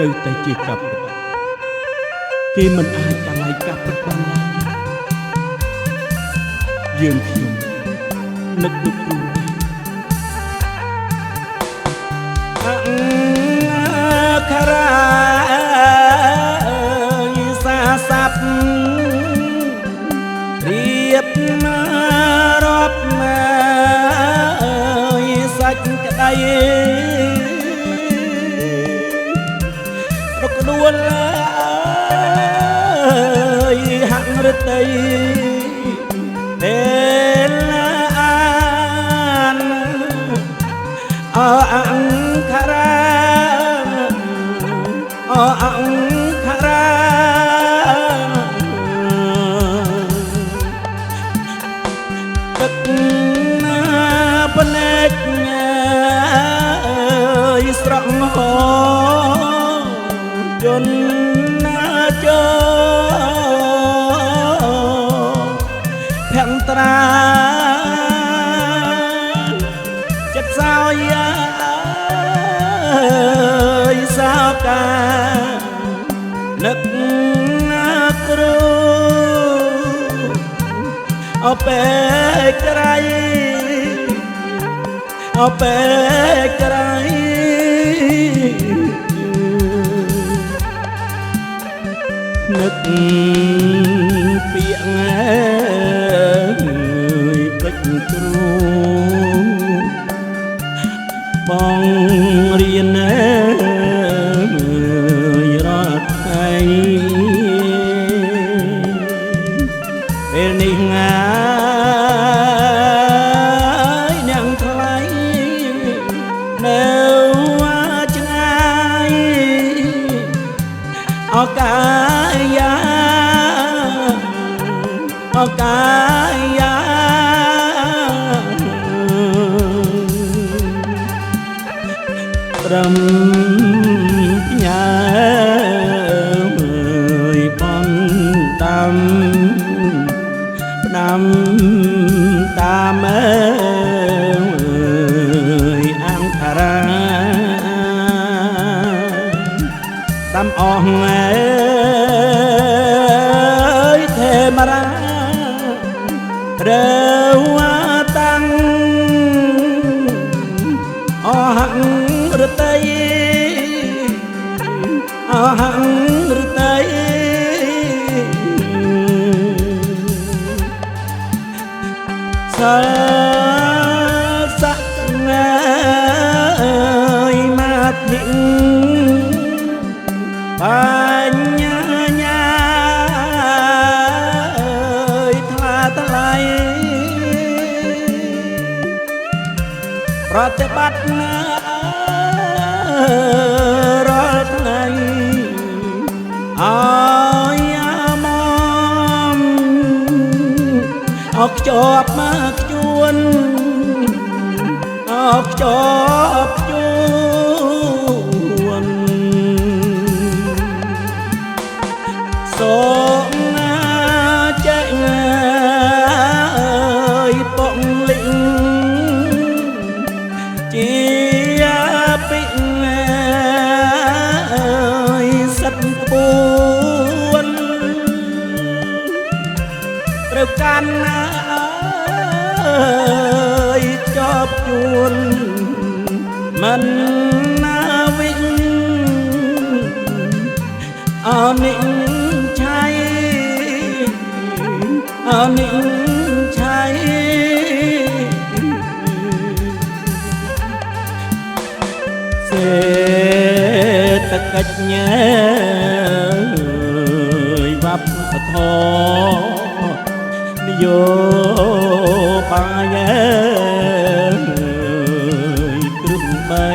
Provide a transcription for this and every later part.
នៅតែជាកាប់គេមិនអាចកន្លែងកាប់បានឡើយយើងខ្ញុំនឹកទុកព្រួយអង្ការ៉ាយសាស័ព្ទរៀបរាប់សាច់ក្តីរកដួលហាក់រតីពេលអានអង្ការ៉ាអង្ការ៉ាទឹកភ្នែកស្រក់ហោយន្តណាចោភ័ន្ត្រាចិត្តសោយសោកានឹកគ្រូអពេកក្រៃអពេកក្រៃនឹកពាក្យពេចគ្រូបងរៀនរាល់ថ្ងៃពេលនេះងាយនាងថ្លៃនៅឆ្ងាយអកាយាអកាយាត្រឹមផ្ញើបងតាមផ្ដាំតាមអង្ការ៉ាតាមអស់ទេមរារើតាំងអហង្រតីអហង្រតីសាសនាមាធិបញ្ញាញាថ្លាថ្លៃប្រតិបត្តិណារាល់ថ្ងៃឲ្យមកអកជាប់មកជួនអកជាប់ជួនសូមណាចេញពងលិញជាពីសិតក្បួនត្រូវកាន់ណាជាប់ជួនមិនណាវិញអនិច្ឆ័យអនិច្ឆ័យសេតកិច្ចញើវប្បធម៌នយោបាយគ្រឹះបី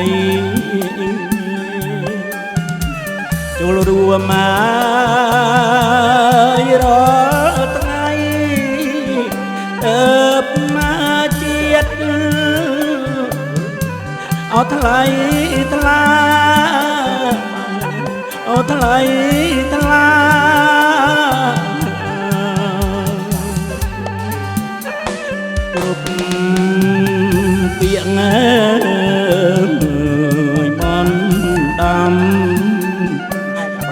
ចូលរួមមករាល់ថ្ងៃមកជាតិអត់ថ្លៃថ្លាអត់ថ្លៃថ្លាគ្រប់ពាក្យបងតាម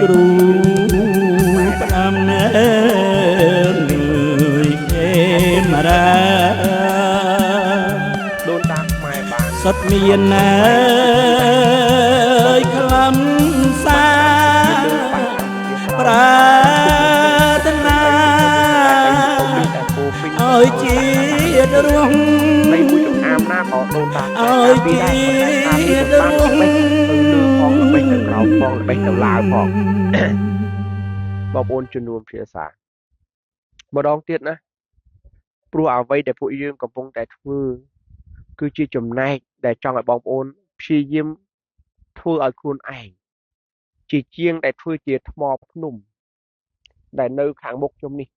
គ្រូផ្ដាំណែលឿយគេមរាដូនតាខ្មែរបានសុទ្ធមានណែក្លំសាប្រាថ្នាឲ្យជាតិរស់នៃមួយចំអាមណាក៏ដូនតាឲ្យជាតិរស់ទៅលើផងល្បិចទៅក្រោមផងល្បិចទៅឡើងផងបងប្អូនជំនុំភាសាម្ដងទៀតណាព្រោះអ្វីដែលពួកយើងកំពុងតែធ្វើគឺជាចំណែកដែលចង់ឲ្យបងប្អូនព្យាយាមធ្វើឲ្យខ្លួនឯងជាជាងដែលធ្វើជាថ្មភ្នំដែលនៅខាងមុខខ្ញុំនេះ